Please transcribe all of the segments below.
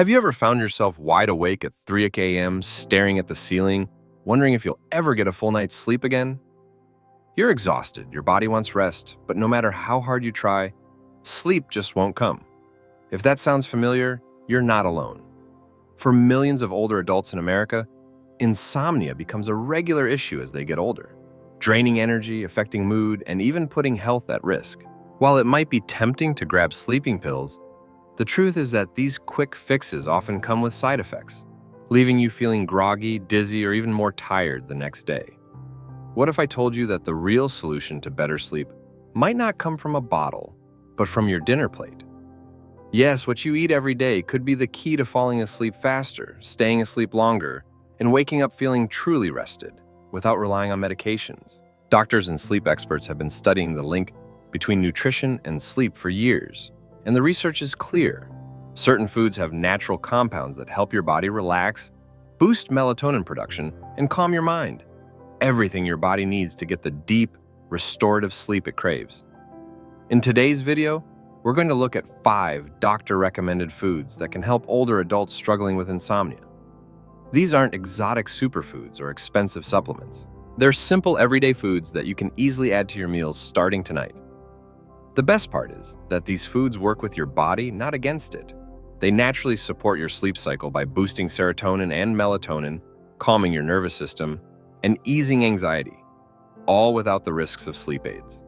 Have you ever found yourself wide awake at 3 a.m., staring at the ceiling, wondering if you'll ever get a full night's sleep again? You're exhausted, your body wants rest, but no matter how hard you try, sleep just won't come. If that sounds familiar, you're not alone. For millions of older adults in America, insomnia becomes a regular issue as they get older, draining energy, affecting mood, and even putting health at risk. While it might be tempting to grab sleeping pills, the truth is that these quick fixes often come with side effects, leaving you feeling groggy, dizzy, or even more tired the next day. What if I told you that the real solution to better sleep might not come from a bottle, but from your dinner plate? Yes, what you eat every day could be the key to falling asleep faster, staying asleep longer, and waking up feeling truly rested, without relying on medications. Doctors and sleep experts have been studying the link between nutrition and sleep for years, and the research is clear. Certain foods have natural compounds that help your body relax, boost melatonin production, and calm your mind. Everything your body needs to get the deep, restorative sleep it craves. In today's video, we're going to look at 5 doctor-recommended foods that can help older adults struggling with insomnia. These aren't exotic superfoods or expensive supplements. They're simple, everyday foods that you can easily add to your meals starting tonight. The best part is that these foods work with your body, not against it. They naturally support your sleep cycle by boosting serotonin and melatonin, calming your nervous system, and easing anxiety, all without the risks of sleep aids.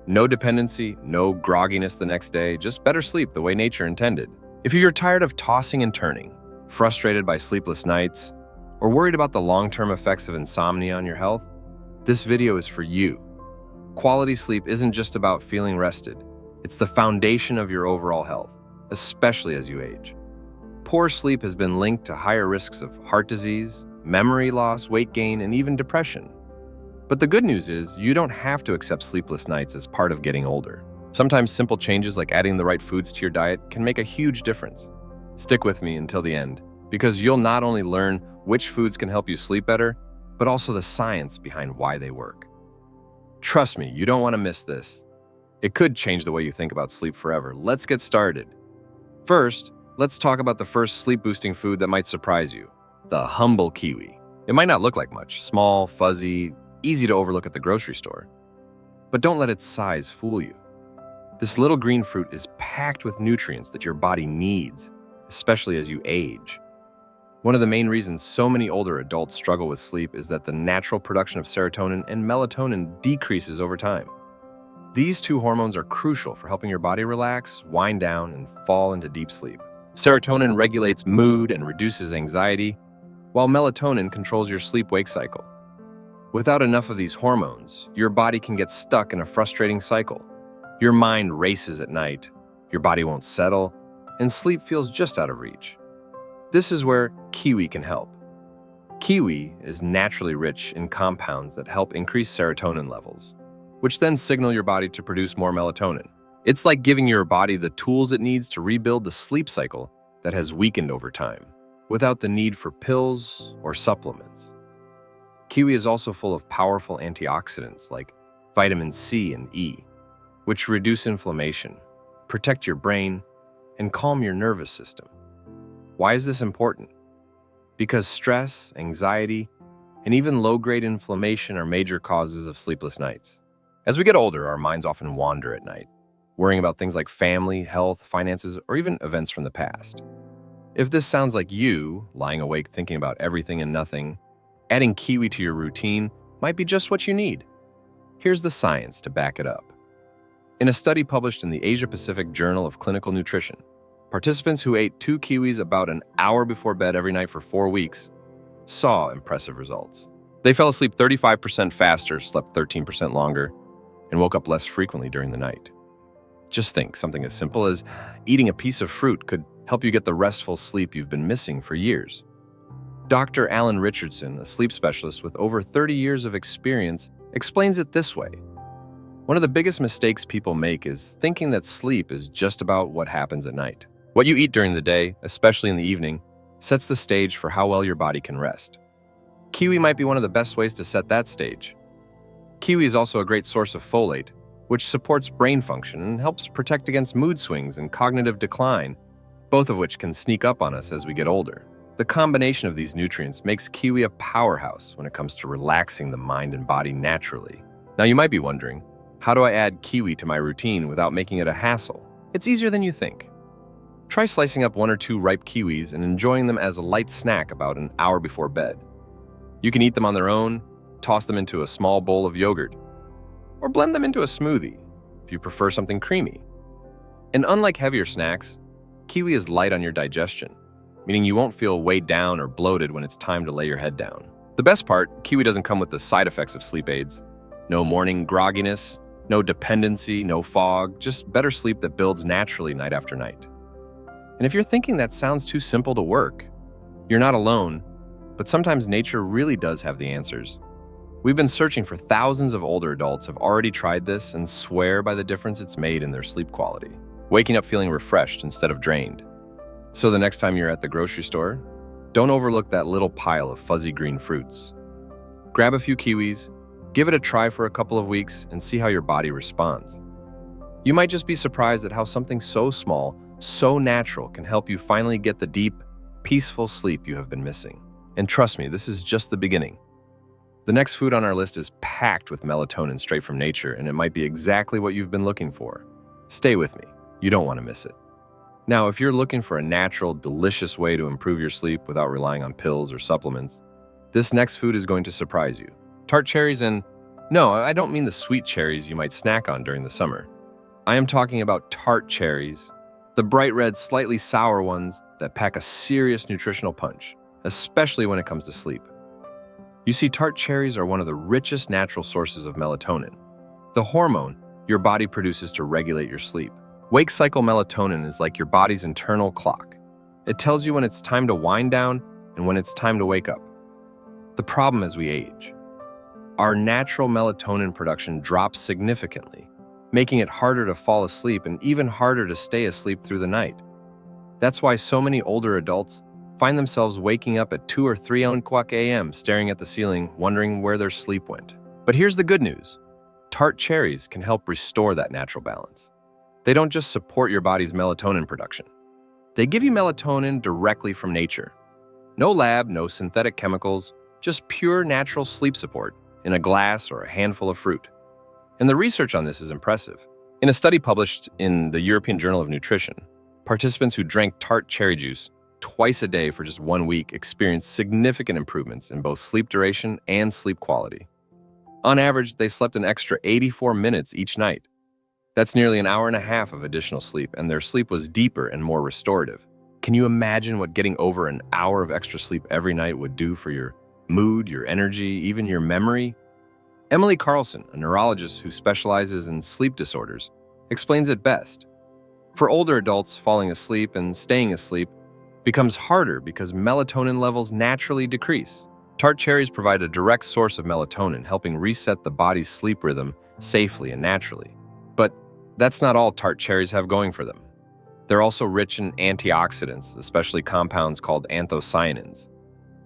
No dependency, no grogginess the next day, just better sleep the way nature intended. If you're tired of tossing and turning, frustrated by sleepless nights, or worried about the long-term effects of insomnia on your health, this video is for you. Quality sleep isn't just about feeling rested. It's the foundation of your overall health, especially as you age. Poor sleep has been linked to higher risks of heart disease, memory loss, weight gain, and even depression. But the good news is you don't have to accept sleepless nights as part of getting older. Sometimes simple changes like adding the right foods to your diet can make a huge difference. Stick with me until the end, because you'll not only learn which foods can help you sleep better, but also the science behind why they work. Trust me, you don't want to miss this. It could change the way you think about sleep forever. Let's get started. First, let's talk about the first sleep-boosting food that might surprise you, the humble kiwi. It might not look like much, small, fuzzy, easy to overlook at the grocery store. But don't let its size fool you. This little green fruit is packed with nutrients that your body needs, especially as you age. One of the main reasons so many older adults struggle with sleep is that the natural production of serotonin and melatonin decreases over time. These two hormones are crucial for helping your body relax, wind down, and fall into deep sleep. Serotonin regulates mood and reduces anxiety, while melatonin controls your sleep-wake cycle. Without enough of these hormones, your body can get stuck in a frustrating cycle. Your mind races at night, your body won't settle, and sleep feels just out of reach. This is where kiwi can help. Kiwi is naturally rich in compounds that help increase serotonin levels, which then signal your body to produce more melatonin. It's like giving your body the tools it needs to rebuild the sleep cycle that has weakened over time, without the need for pills or supplements. Kiwi is also full of powerful antioxidants like vitamin C and E, which reduce inflammation, protect your brain, and calm your nervous system. Why is this important? Because stress, anxiety, and even low-grade inflammation are major causes of sleepless nights. As we get older, our minds often wander at night, worrying about things like family, health, finances, or even events from the past. If this sounds like you, lying awake thinking about everything and nothing, adding kiwi to your routine might be just what you need. Here's the science to back it up. In a study published in the Asia-Pacific Journal of Clinical Nutrition, participants who ate 2 kiwis about an hour before bed every night for 4 weeks saw impressive results. They fell asleep 35% faster, slept 13% longer, and woke up less frequently during the night. Just think, something as simple as eating a piece of fruit could help you get the restful sleep you've been missing for years. Dr. Alan Richardson, a sleep specialist with over 30 years of experience, explains it this way. One of the biggest mistakes people make is thinking that sleep is just about what happens at night. What you eat during the day, especially in the evening, sets the stage for how well your body can rest. Kiwi might be one of the best ways to set that stage. Kiwi is also a great source of folate, which supports brain function and helps protect against mood swings and cognitive decline, both of which can sneak up on us as we get older. The combination of these nutrients makes kiwi a powerhouse when it comes to relaxing the mind and body naturally. Now you might be wondering, how do I add kiwi to my routine without making it a hassle? It's easier than you think. Try slicing up 1 or 2 ripe kiwis and enjoying them as a light snack about an hour before bed. You can eat them on their own, toss them into a small bowl of yogurt, or blend them into a smoothie if you prefer something creamy. And unlike heavier snacks, kiwi is light on your digestion, meaning you won't feel weighed down or bloated when it's time to lay your head down. The best part, kiwi doesn't come with the side effects of sleep aids. No morning grogginess, no dependency, no fog, just better sleep that builds naturally night after night. And if you're thinking that sounds too simple to work, you're not alone, but sometimes nature really does have the answers. We've been searching for thousands of older adults have already tried this and swear by the difference it's made in their sleep quality, waking up feeling refreshed instead of drained. So the next time you're at the grocery store, don't overlook that little pile of fuzzy green fruits. Grab a few kiwis, give it a try for a couple of weeks, and see how your body responds. You might just be surprised at how something so small, so natural can help you finally get the deep, peaceful sleep you have been missing. And trust me, this is just the beginning. The next food on our list is packed with melatonin straight from nature, and it might be exactly what you've been looking for. Stay with me. You don't want to miss it. Now, if you're looking for a natural, delicious way to improve your sleep without relying on pills or supplements, this next food is going to surprise you. Tart cherries and... No, I don't mean the sweet cherries you might snack on during the summer. I am talking about tart cherries, the bright red, slightly sour ones that pack a serious nutritional punch, especially when it comes to sleep. You see, tart cherries are one of the richest natural sources of melatonin, the hormone your body produces to regulate your sleep. Wake cycle melatonin is like your body's internal clock. It tells you when it's time to wind down and when it's time to wake up. The problem as we age, our natural melatonin production drops significantly, making it harder to fall asleep and even harder to stay asleep through the night. That's why so many older adults find themselves waking up at 2 or 3 a.m. staring at the ceiling, wondering where their sleep went. But here's the good news. Tart cherries can help restore that natural balance. They don't just support your body's melatonin production. They give you melatonin directly from nature. No lab, no synthetic chemicals, just pure natural sleep support in a glass or a handful of fruit. And the research on this is impressive. In a study published in the European Journal of Nutrition, participants who drank tart cherry juice twice a day for just 1 week experienced significant improvements in both sleep duration and sleep quality. On average, they slept an extra 84 minutes each night. That's nearly an hour and a half of additional sleep, and their sleep was deeper and more restorative. Can you imagine what getting over an hour of extra sleep every night would do for your mood, your energy, even your memory? Emily Carlson, a neurologist who specializes in sleep disorders, explains it best. For older adults, falling asleep and staying asleep becomes harder because melatonin levels naturally decrease. Tart cherries provide a direct source of melatonin, helping reset the body's sleep rhythm safely and naturally. But that's not all tart cherries have going for them. They're also rich in antioxidants, especially compounds called anthocyanins,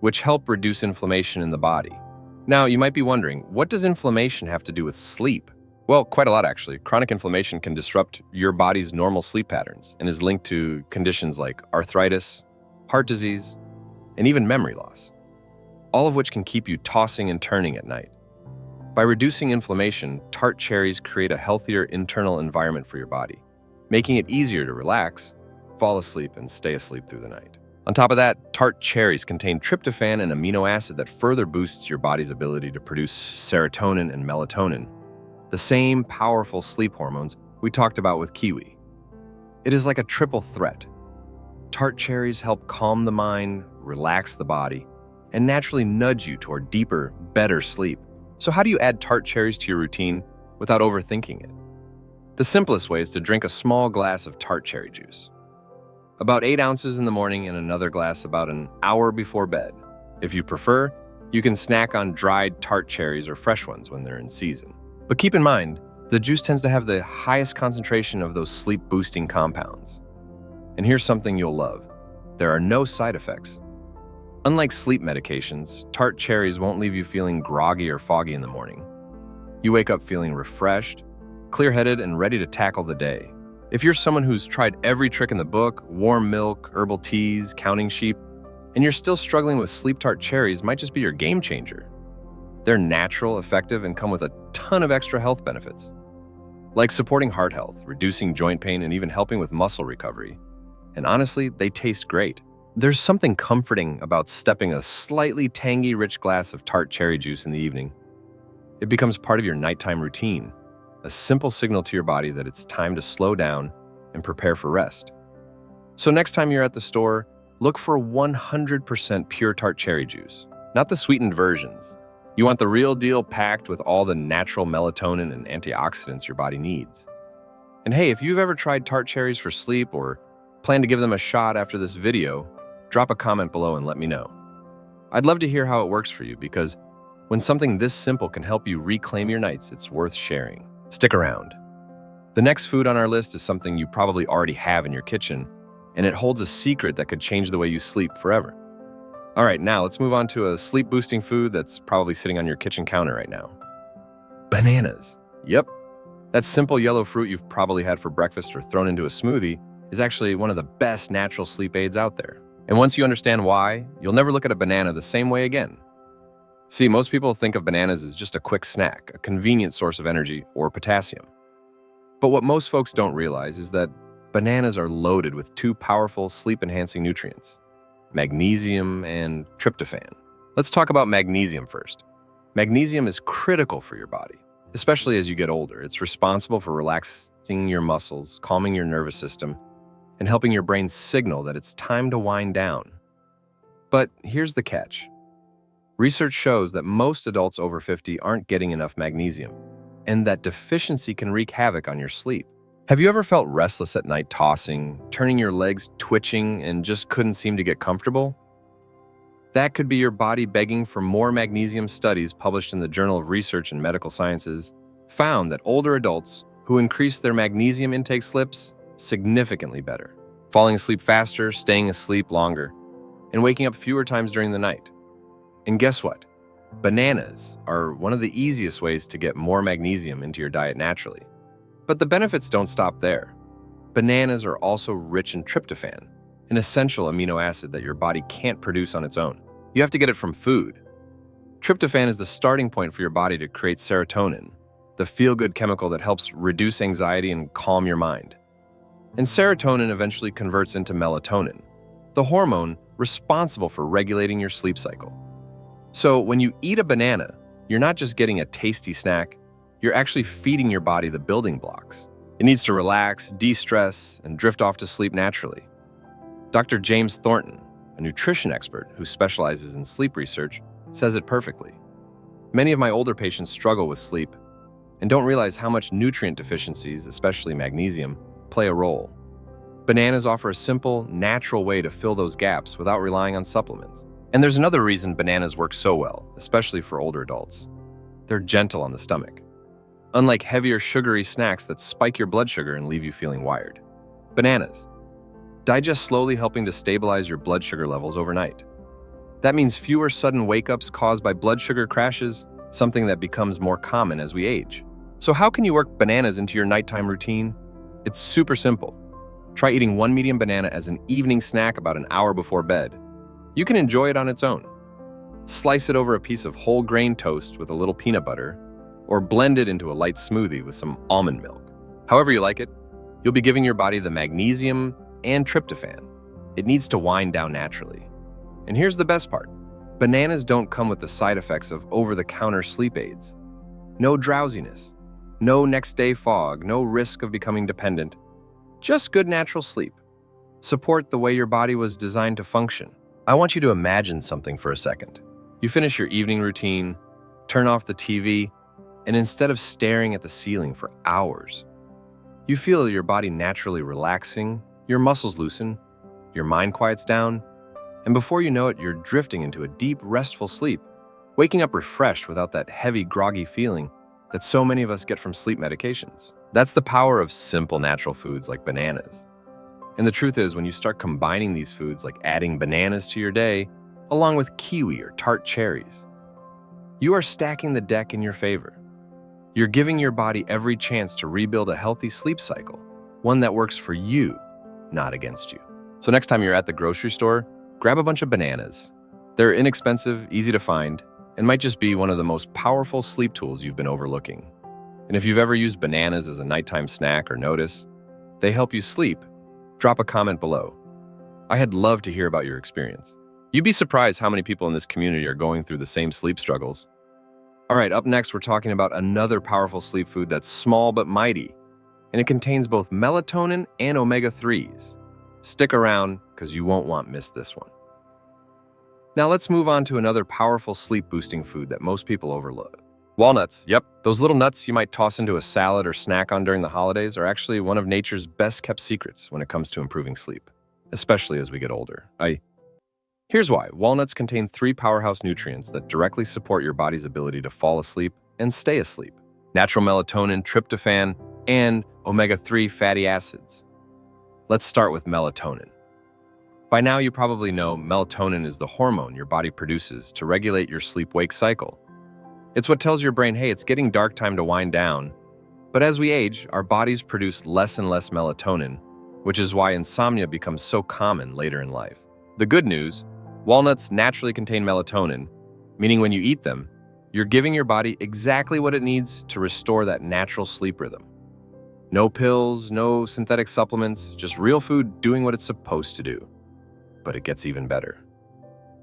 which help reduce inflammation in the body. Now, you might be wondering, what does inflammation have to do with sleep? Well, quite a lot actually. Chronic inflammation can disrupt your body's normal sleep patterns and is linked to conditions like arthritis, heart disease, and even memory loss, all of which can keep you tossing and turning at night. By reducing inflammation, tart cherries create a healthier internal environment for your body, making it easier to relax, fall asleep, and stay asleep through the night. On top of that, tart cherries contain tryptophan, an amino acid that further boosts your body's ability to produce serotonin and melatonin, the same powerful sleep hormones we talked about with kiwi. It is like a triple threat. Tart cherries help calm the mind, relax the body, and naturally nudge you toward deeper, better sleep. So how do you add tart cherries to your routine without overthinking it? The simplest way is to drink a small glass of tart cherry juice. About 8 ounces in the morning and another glass about an hour before bed. If you prefer, you can snack on dried tart cherries or fresh ones when they're in season. But keep in mind, the juice tends to have the highest concentration of those sleep-boosting compounds. And here's something you'll love. There are no side effects. Unlike sleep medications, tart cherries won't leave you feeling groggy or foggy in the morning. You wake up feeling refreshed, clear-headed, and ready to tackle the day. If you're someone who's tried every trick in the book, warm milk, herbal teas, counting sheep, and you're still struggling with sleep tart cherries, might just be your game changer. They're natural, effective, and come with a ton of extra health benefits, like supporting heart health, reducing joint pain, and even helping with muscle recovery. And honestly, they taste great. There's something comforting about stepping a slightly tangy, rich glass of tart cherry juice in the evening. It becomes part of your nighttime routine, a simple signal to your body that it's time to slow down and prepare for rest. So next time you're at the store, look for 100% pure tart cherry juice, not the sweetened versions. You want the real deal, packed with all the natural melatonin and antioxidants your body needs. And hey, if you've ever tried tart cherries for sleep or plan to give them a shot after this video, drop a comment below and let me know. I'd love to hear how it works for you, because when something this simple can help you reclaim your nights, it's worth sharing. Stick around. The next food on our list is something you probably already have in your kitchen, and it holds a secret that could change the way you sleep forever. All right, now let's move on to a sleep-boosting food that's probably sitting on your kitchen counter right now. Bananas. Yep. That simple yellow fruit you've probably had for breakfast or thrown into a smoothie is actually one of the best natural sleep aids out there. And once you understand why, you'll never look at a banana the same way again. See, most people think of bananas as just a quick snack, a convenient source of energy or potassium. But what most folks don't realize is that bananas are loaded with two powerful sleep-enhancing nutrients: magnesium and tryptophan. Let's talk about magnesium first. Magnesium is critical for your body, especially as you get older. It's responsible for relaxing your muscles, calming your nervous system, and helping your brain signal that it's time to wind down. But here's the catch. Research shows that most adults over 50 aren't getting enough magnesium, and that deficiency can wreak havoc on your sleep. Have you ever felt restless at night, tossing, turning your legs, twitching, and just couldn't seem to get comfortable? That could be your body begging for more magnesium. Studies published in the Journal of Research in Medical Sciences found that older adults who increased their magnesium intake slept significantly better, falling asleep faster, staying asleep longer, and waking up fewer times during the night. And guess what? Bananas are one of the easiest ways to get more magnesium into your diet naturally. But the benefits don't stop there. Bananas are also rich in tryptophan, an essential amino acid that your body can't produce on its own. You have to get it from food. Tryptophan is the starting point for your body to create serotonin, the feel-good chemical that helps reduce anxiety and calm your mind. And serotonin eventually converts into melatonin, the hormone responsible for regulating your sleep cycle. So when you eat a banana, you're not just getting a tasty snack, you're actually feeding your body the building blocks. It needs to relax, de-stress, and drift off to sleep naturally. Dr. James Thornton, a nutrition expert who specializes in sleep research, says it perfectly. Many of my older patients struggle with sleep and don't realize how much nutrient deficiencies, especially magnesium, play a role. Bananas offer a simple, natural way to fill those gaps without relying on supplements. And there's another reason bananas work so well, especially for older adults. They're gentle on the stomach. Unlike heavier, sugary snacks that spike your blood sugar and leave you feeling wired, bananas digest slowly, helping to stabilize your blood sugar levels overnight. That means fewer sudden wake-ups caused by blood sugar crashes, something that becomes more common as we age. So how can you work bananas into your nighttime routine? It's super simple. Try eating one medium banana as an evening snack about an hour before bed. You can enjoy it on its own. Slice it over a piece of whole grain toast with a little peanut butter, or blend it into a light smoothie with some almond milk. However you like it, you'll be giving your body the magnesium and tryptophan it needs to wind down naturally. And here's the best part. Bananas don't come with the side effects of over-the-counter sleep aids. No drowsiness, no next-day fog, no risk of becoming dependent. Just good natural sleep. Support the way your body was designed to function. I want you to imagine something for a second. You finish your evening routine, turn off the TV, and instead of staring at the ceiling for hours, you feel your body naturally relaxing, your muscles loosen, your mind quiets down, and before you know it, you're drifting into a deep, restful sleep, waking up refreshed without that heavy, groggy feeling that so many of us get from sleep medications. That's the power of simple natural foods like bananas. And the truth is, when you start combining these foods, like adding bananas to your day, along with kiwi or tart cherries, you are stacking the deck in your favor. You're giving your body every chance to rebuild a healthy sleep cycle. one that works for you, not against you. So next time you're at the grocery store, grab a bunch of bananas. They're inexpensive, easy to find, and might just be one of the most powerful sleep tools you've been overlooking. And if you've ever used bananas as a nighttime snack or notice they help you sleep, drop a comment below. I'd love to hear about your experience. You'd be surprised how many people in this community are going through the same sleep struggles. All right, up next, we're talking about another powerful sleep food that's small but mighty, and it contains both melatonin and omega-3s. Stick around, because you won't want to miss this one. Now let's move on to another powerful sleep-boosting food that most people overlook. Walnuts. Yep, those little nuts you might toss into a salad or snack on during the holidays are actually one of nature's best-kept secrets when it comes to improving sleep, especially as we get older. Here's why. Walnuts contain 3 powerhouse nutrients that directly support your body's ability to fall asleep and stay asleep: natural melatonin, tryptophan, and omega-3 fatty acids. Let's start with melatonin. By now, you probably know melatonin is the hormone your body produces to regulate your sleep-wake cycle. It's what tells your brain, hey, it's getting dark, time to wind down. But as we age, our bodies produce less and less melatonin, which is why insomnia becomes so common later in life. The good news, walnuts naturally contain melatonin, meaning when you eat them, you're giving your body exactly what it needs to restore that natural sleep rhythm. No pills, no synthetic supplements, just real food doing what it's supposed to do. But it gets even better.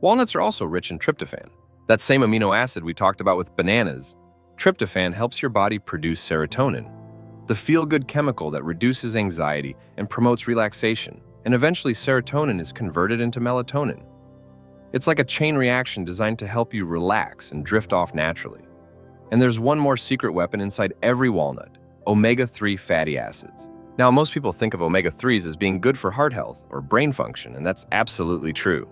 Walnuts are also rich in tryptophan. That same amino acid we talked about with bananas. Tryptophan helps your body produce serotonin, the feel-good chemical that reduces anxiety and promotes relaxation, and eventually serotonin is converted into melatonin. It's like a chain reaction designed to help you relax and drift off naturally. And there's one more secret weapon inside every walnut: omega-3 fatty acids. Now, most people think of omega-3s as being good for heart health or brain function, and that's absolutely true.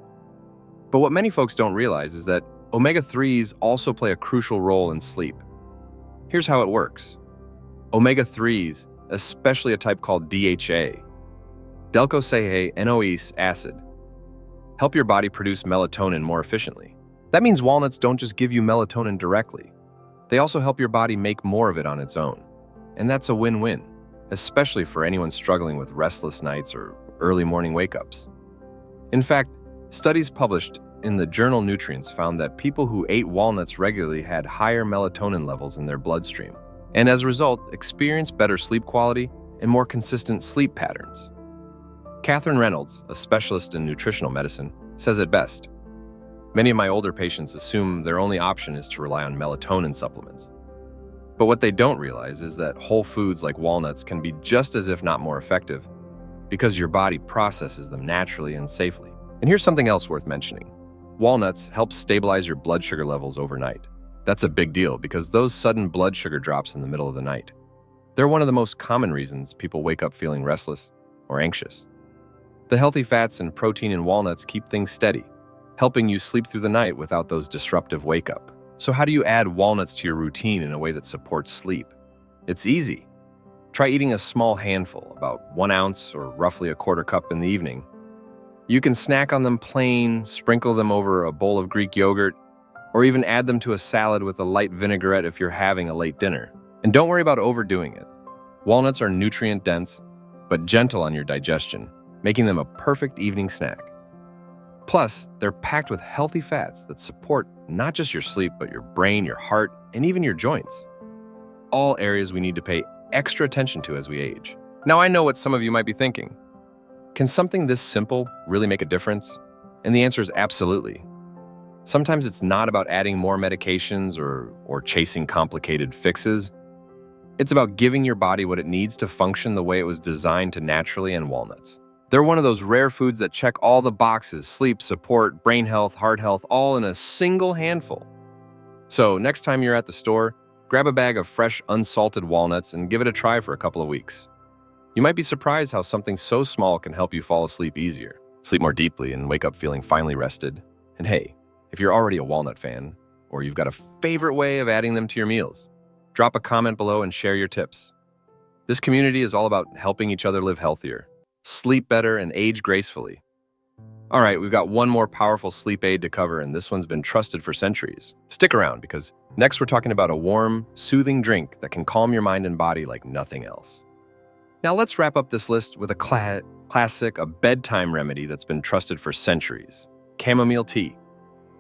But what many folks don't realize is that omega-3s also play a crucial role in sleep. Here's how it works. Omega-3s, especially a type called DHA, docosahexaenoic acid, help your body produce melatonin more efficiently. That means walnuts don't just give you melatonin directly. They also help your body make more of it on its own. And that's a win-win, especially for anyone struggling with restless nights or early morning wake-ups. In fact, studies published in the journal Nutrients found that people who ate walnuts regularly had higher melatonin levels in their bloodstream, and as a result, experienced better sleep quality and more consistent sleep patterns. Catherine Reynolds, a specialist in nutritional medicine, says it best. Many of my older patients assume their only option is to rely on melatonin supplements. But what they don't realize is that whole foods like walnuts can be just as if not more effective because your body processes them naturally and safely. And here's something else worth mentioning. Walnuts help stabilize your blood sugar levels overnight. That's a big deal because those sudden blood sugar drops in the middle of the night, they're one of the most common reasons people wake up feeling restless or anxious. The healthy fats and protein in walnuts keep things steady, helping you sleep through the night without those disruptive wake-up. So how do you add walnuts to your routine in a way that supports sleep? It's easy. Try eating a small handful, about 1 ounce or roughly a quarter cup in the evening. You can snack on them plain, sprinkle them over a bowl of Greek yogurt, or even add them to a salad with a light vinaigrette if you're having a late dinner. And don't worry about overdoing it. Walnuts are nutrient-dense, but gentle on your digestion, making them a perfect evening snack. Plus, they're packed with healthy fats that support not just your sleep, but your brain, your heart, and even your joints. All areas we need to pay extra attention to as we age. Now, I know what some of you might be thinking. Can something this simple really make a difference? And the answer is absolutely. Sometimes it's not about adding more medications or chasing complicated fixes. It's about giving your body what it needs to function the way it was designed to naturally, and walnuts. They're one of those rare foods that check all the boxes: sleep, support, brain health, heart health, all in a single handful. So next time you're at the store, grab a bag of fresh, unsalted walnuts and give it a try for a couple of weeks. You might be surprised how something so small can help you fall asleep easier, sleep more deeply, and wake up feeling finally rested. And hey, if you're already a walnut fan, or you've got a favorite way of adding them to your meals, drop a comment below and share your tips. This community is all about helping each other live healthier, sleep better, and age gracefully. All right, we've got one more powerful sleep aid to cover, and this one's been trusted for centuries. Stick around, because next we're talking about a warm, soothing drink that can calm your mind and body like nothing else. Now let's wrap up this list with a classic, a bedtime remedy that's been trusted for centuries: chamomile tea.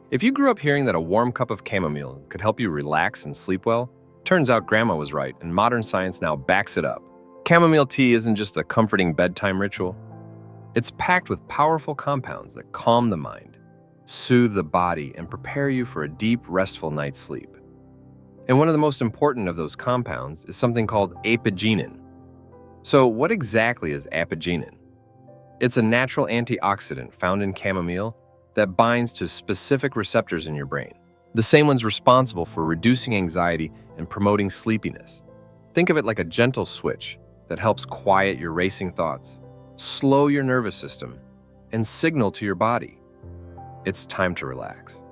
If you grew up hearing that a warm cup of chamomile could help you relax and sleep well, turns out grandma was right, and modern science now backs it up. Chamomile tea isn't just a comforting bedtime ritual. It's packed with powerful compounds that calm the mind, soothe the body, and prepare you for a deep, restful night's sleep. And one of the most important of those compounds is something called apigenin. So what exactly is apigenin? It's a natural antioxidant found in chamomile that binds to specific receptors in your brain, the same ones responsible for reducing anxiety and promoting sleepiness. Think of it like a gentle switch that helps quiet your racing thoughts, slow your nervous system, and signal to your body it's time to relax.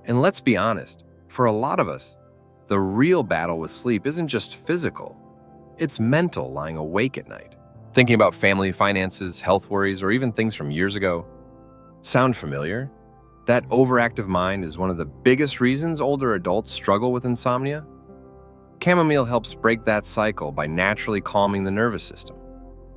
And let's be honest, for a lot of us, the real battle with sleep isn't just physical, it's mental, lying awake at night, thinking about family, finances, health worries, or even things from years ago. Sound familiar? That overactive mind is one of the biggest reasons older adults struggle with insomnia. Chamomile helps break that cycle by naturally calming the nervous system.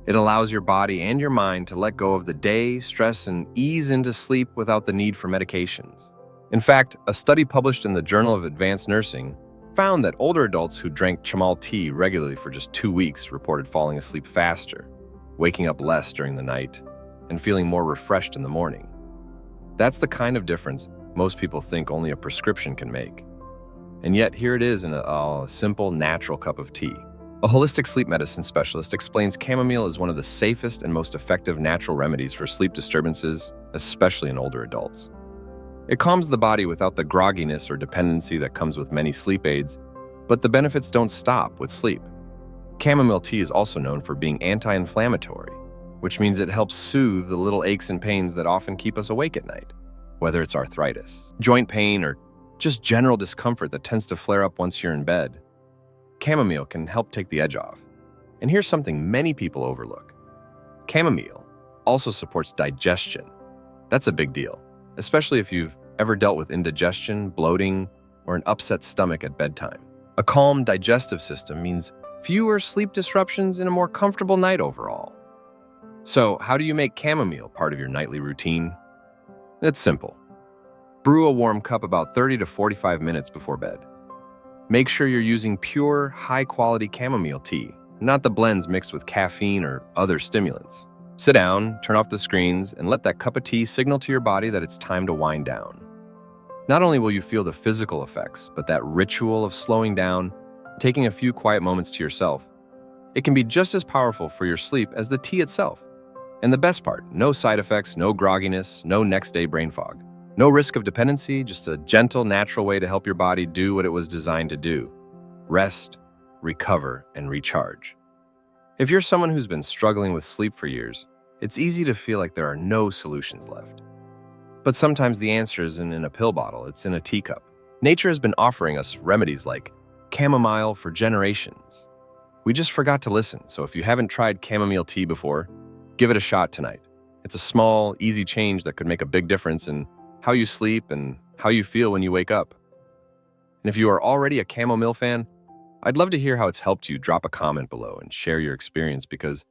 It allows your body and your mind to let go of the day, stress, and ease into sleep without the need for medications. In fact, a study published in the Journal of Advanced Nursing found that older adults who drank chamomile tea regularly for just 2 weeks reported falling asleep faster, waking up less during the night, and feeling more refreshed in the morning. That's the kind of difference most people think only a prescription can make. And yet here it is in a simple, natural cup of tea. A holistic sleep medicine specialist explains chamomile is one of the safest and most effective natural remedies for sleep disturbances, especially in older adults. It calms the body without the grogginess or dependency that comes with many sleep aids, but the benefits don't stop with sleep. Chamomile tea is also known for being anti-inflammatory, which means it helps soothe the little aches and pains that often keep us awake at night, whether it's arthritis, joint pain, or just general discomfort that tends to flare up once you're in bed. Chamomile can help take the edge off. And here's something many people overlook. Chamomile also supports digestion. That's a big deal, especially if you've ever dealt with indigestion, bloating, or an upset stomach at bedtime. A calm digestive system means fewer sleep disruptions and a more comfortable night overall. So, how do you make chamomile part of your nightly routine? It's simple. Brew a warm cup about 30 to 45 minutes before bed. Make sure you're using pure, high-quality chamomile tea, not the blends mixed with caffeine or other stimulants. Sit down, turn off the screens, and let that cup of tea signal to your body that it's time to wind down. Not only will you feel the physical effects, but that ritual of slowing down, taking a few quiet moments to yourself, it can be just as powerful for your sleep as the tea itself. And the best part, no side effects, no grogginess, no next-day brain fog. No risk of dependency, just a gentle, natural way to help your body do what it was designed to do: rest, recover, and recharge. If you're someone who's been struggling with sleep for years, it's easy to feel like there are no solutions left. But sometimes the answer isn't in a pill bottle, it's in a teacup. Nature has been offering us remedies like chamomile for generations. We just forgot to listen, so if you haven't tried chamomile tea before, give it a shot tonight. It's a small, easy change that could make a big difference in how you sleep and how you feel when you wake up. And if you are already a chamomile fan, I'd love to hear how it's helped you. Drop a comment below and share your experience, because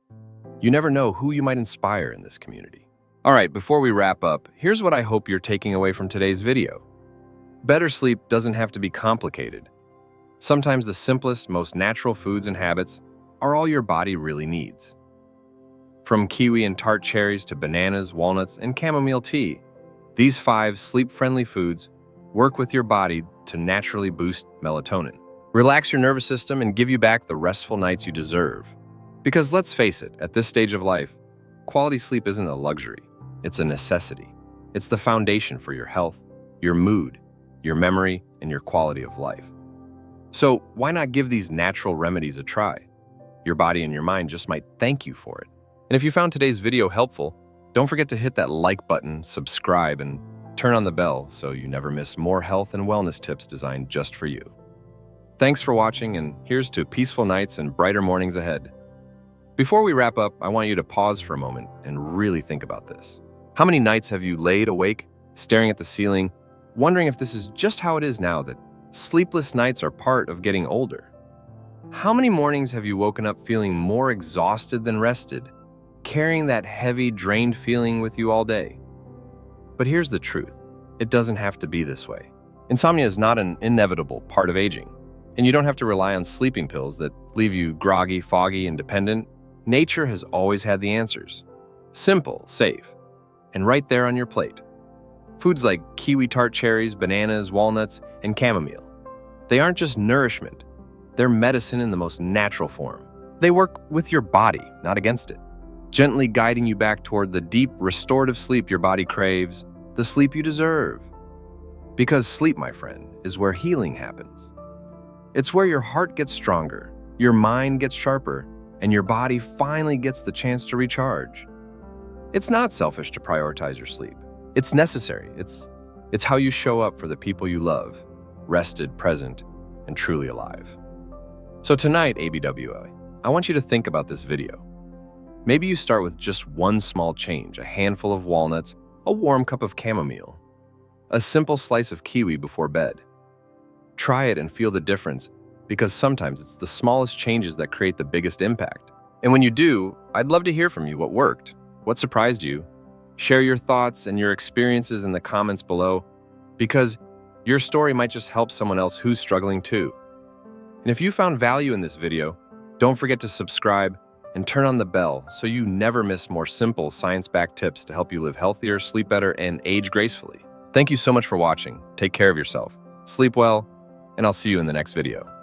you never know who you might inspire in this community. All right, before we wrap up, here's what I hope you're taking away from today's video. Better sleep doesn't have to be complicated. Sometimes the simplest, most natural foods and habits are all your body really needs. From kiwi and tart cherries to bananas, walnuts, and chamomile tea, these 5 sleep-friendly foods work with your body to naturally boost melatonin, relax your nervous system, and give you back the restful nights you deserve. Because let's face it, at this stage of life, quality sleep isn't a luxury, it's a necessity. It's the foundation for your health, your mood, your memory, and your quality of life. So why not give these natural remedies a try? Your body and your mind just might thank you for it. And if you found today's video helpful, don't forget to hit that like button, subscribe, and turn on the bell so you never miss more health and wellness tips designed just for you. Thanks for watching, and here's to peaceful nights and brighter mornings ahead. Before we wrap up, I want you to pause for a moment and really think about this. How many nights have you laid awake, staring at the ceiling, wondering if this is just how it is now, that sleepless nights are part of getting older? How many mornings have you woken up feeling more exhausted than rested, carrying that heavy, drained feeling with you all day? But here's the truth. It doesn't have to be this way. Insomnia is not an inevitable part of aging, and you don't have to rely on sleeping pills that leave you groggy, foggy, and dependent. Nature has always had the answers. Simple, safe, and right there on your plate. Foods like kiwi tart cherries, bananas, walnuts, and chamomile. They aren't just nourishment. They're medicine in the most natural form. They work with your body, not against it, gently guiding you back toward the deep, restorative sleep your body craves, the sleep you deserve. Because sleep, my friend, is where healing happens. It's where your heart gets stronger, your mind gets sharper, and your body finally gets the chance to recharge. It's not selfish to prioritize your sleep. It's necessary. It's how you show up for the people you love, rested, present, and truly alive. So tonight, ABWI, I want you to think about this video. Maybe you start with just one small change, a handful of walnuts, a warm cup of chamomile, a simple slice of kiwi before bed. Try it and feel the difference, because sometimes it's the smallest changes that create the biggest impact. And when you do, I'd love to hear from you what worked, what surprised you. Share your thoughts and your experiences in the comments below, because your story might just help someone else who's struggling too. And if you found value in this video, don't forget to subscribe and turn on the bell so you never miss more simple science-backed tips to help you live healthier, sleep better, and age gracefully. Thank you so much for watching. Take care of yourself, sleep well, and I'll see you in the next video.